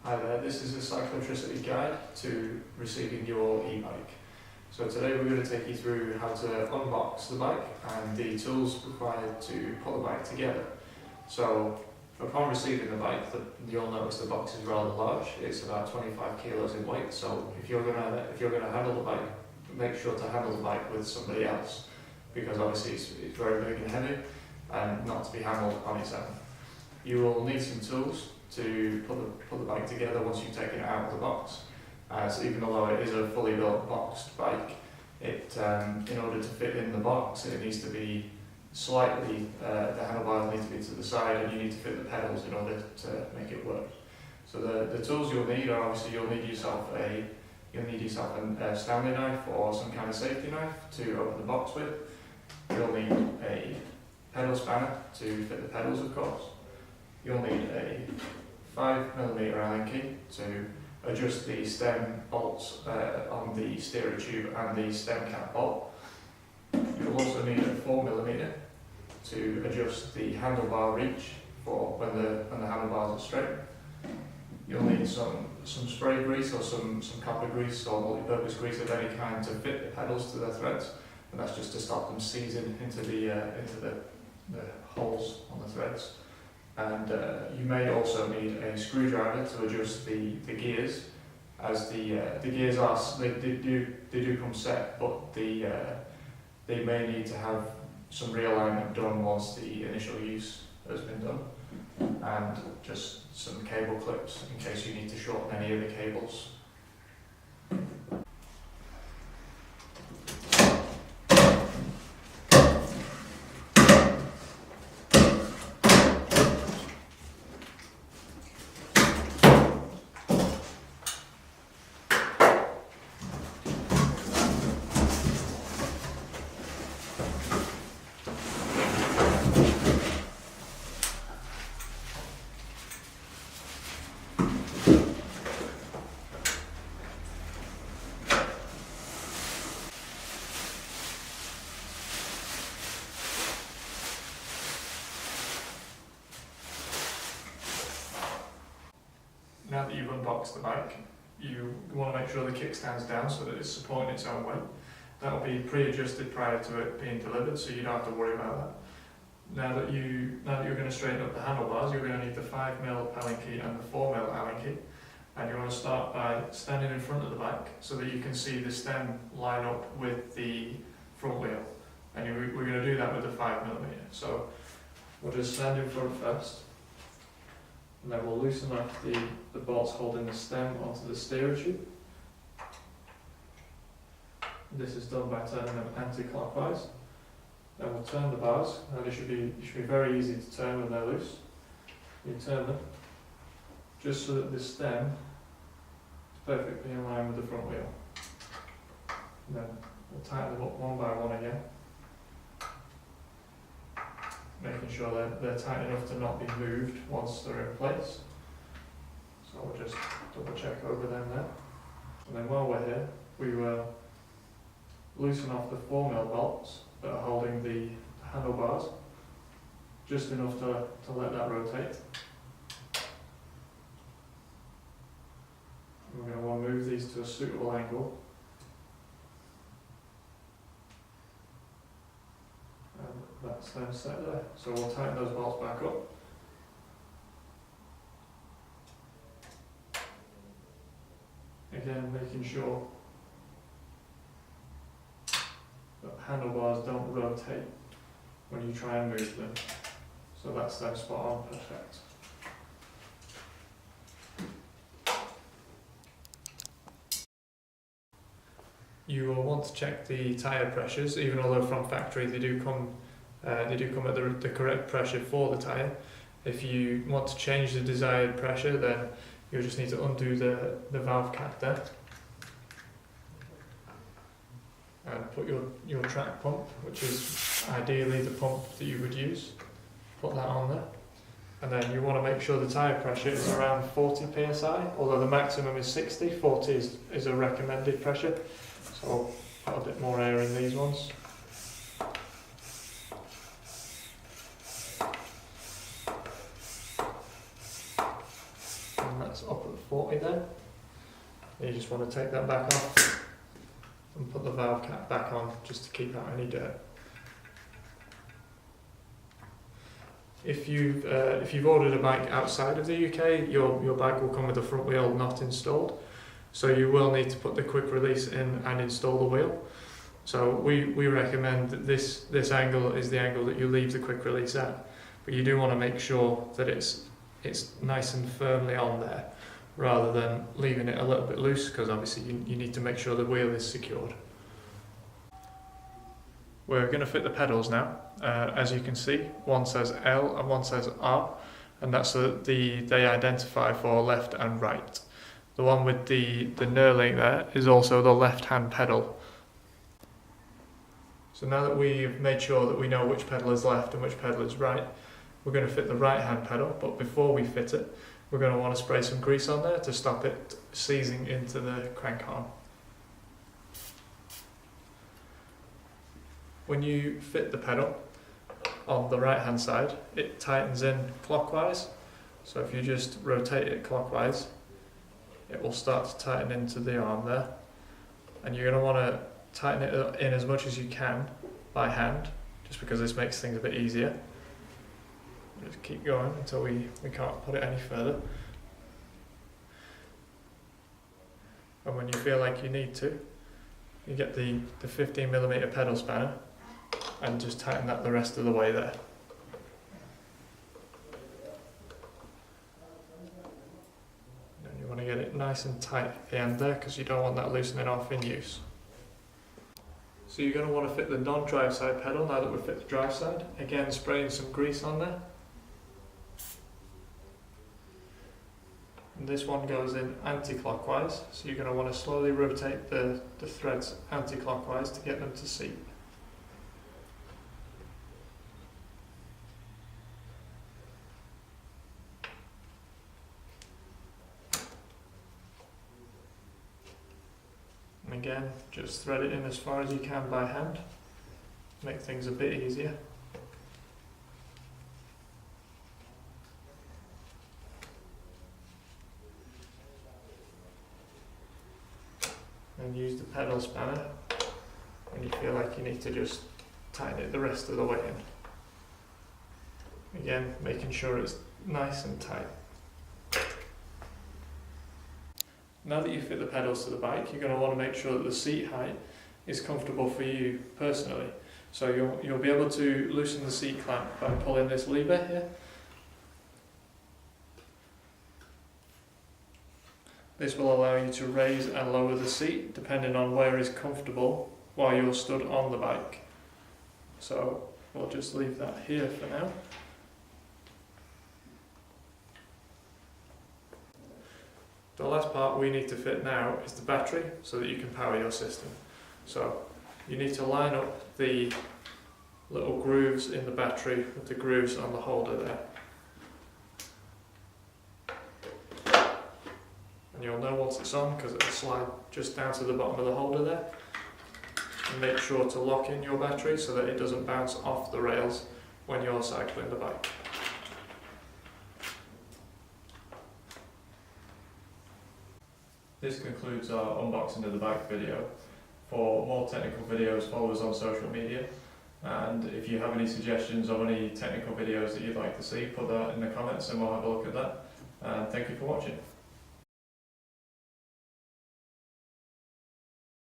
Hi there, this is a Cyclotricity guide to receiving your e-bike. So today we're going to take you through how to unbox the bike and the tools required to put the bike together. So upon receiving the bike, you'll notice the box is rather large. It's about 25 kilos in weight, so if you're going to handle the bike, make sure to handle the bike with somebody else, because obviously it's very big and heavy and not to be handled on its own. You will need some tools to put the bike together once you've taken it out of the box. So even though it is a fully built boxed bike, in order to fit in the box, it needs to be slightly, the handlebars need to be to the side, and you need to fit the pedals in order to make it work. So the tools you'll need are obviously you'll need yourself a Stanley knife or some kind of safety knife to open the box with. You'll need a pedal spanner to fit the pedals, of course. You'll need a 5mm Allen key to adjust the stem bolts on the steerer tube and the stem cap bolt. You'll also need a 4mm to adjust the handlebar reach for when the handlebars are straight. You'll need some spray grease or some copper grease or multi-purpose grease of any kind to fit the pedals to their threads, and that's just to stop them seizing into the holes on the threads. And you may also need a screwdriver to adjust the gears, as the gears are they do come set, but they may need to have some realignment done once the initial use has been done, and just some cable clips in case you need to shorten any of the cables. Now that you've unboxed the bike, you want to make sure the kickstand's down so that it's supporting its own weight. That will be pre-adjusted prior to it being delivered, so you don't have to worry about that. Now that you're going to straighten up the handlebars, you're going to need the 5mm Allen key and the 4mm Allen key. And you want to start by standing in front of the bike so that you can see the stem line up with the front wheel. And we're going to do that with the 5mm. So we'll just stand in front first. And then we'll loosen up the bolts holding the stem onto the steerer tube. This is done by turning them anti-clockwise. Then we'll turn the bars, and it should be very easy to turn when they're loose. You turn them just so that the stem is perfectly in line with the front wheel. And then we'll tighten them up one by one again, making sure they're tight enough to not be moved once they're in place. So we'll just double check over them there. And then while we're here, we will loosen off the 4mm bolts that are holding the handlebars, just enough to let that rotate. And we're going to want to move these to a suitable angle. That's them set there. So we'll tighten those bolts back up. Again, making sure that handlebars don't rotate when you try and move them. So that's them spot on, perfect. You will want to check the tyre pressures, even although from factory they do come at the correct pressure for the tyre. If you want to change the desired pressure, then you'll just need to undo the valve cap there and put your track pump, which is ideally the pump that you would use, put that on there. And then you want to make sure the tyre pressure is around 40 psi, although the maximum is 60. 40 is a recommended pressure, so put a bit more air in these ones. and that's up at 40 there. You just want to take that back off and put the valve cap back on just to keep out any dirt. If you've ordered a bike outside of the UK, your bike will come with a front wheel not installed, so you will need to put the quick release in and install the wheel. So we recommend that this angle is the angle that you leave the quick release at, but you do want to make sure that it's nice and firmly on there, rather than leaving it a little bit loose, because obviously you need to make sure the wheel is secured. We're going to fit the pedals now. As you can see, one says L and one says R, and that's they identify for left and right. The one with the knurling there is also the left hand pedal. So now that we've made sure that we know which pedal is left and which pedal is right, we're going to fit the right hand pedal, but before we fit it, we're going to want to spray some grease on there to stop it seizing into the crank arm. When you fit the pedal on the right hand side, it tightens in clockwise. So if you just rotate it clockwise, it will start to tighten into the arm there. And you're going to want to tighten it in as much as you can by hand, just because this makes things a bit easier. Just keep going until we can't put it any further. And when you feel like you need to, you get the 15mm pedal spanner and just tighten that the rest of the way there. And you want to get it nice and tight at the end there, because you don't want that loosening off in use. So you're going to want to fit the non-drive side pedal now that we've fit the drive side. Again, spraying some grease on there. And this one goes in anti-clockwise, so you're going to want to slowly rotate the threads anti-clockwise to get them to seat. And again, just thread it in as far as you can by hand, make things a bit easier. And use the pedal spanner when you feel like you need to just tighten it the rest of the way in. Again, making sure it's nice and tight. Now that you've fit the pedals to the bike, you're going to want to make sure that the seat height is comfortable for you personally. So you'll be able to loosen the seat clamp by pulling this lever here. This will allow you to raise and lower the seat depending on where is comfortable while you're stood on the bike. So we'll just leave that here for now. The last part we need to fit now is the battery so that you can power your system. So you need to line up the little grooves in the battery with the grooves on the holder there. And you'll know once it's on because it'll slide just down to the bottom of the holder there. And make sure to lock in your battery so that it doesn't bounce off the rails when you're cycling the bike. This concludes our unboxing of the bike video. For more technical videos, follow us on social media. And if you have any suggestions of any technical videos that you'd like to see, put that in the comments and we'll have a look at that. And thank you for watching.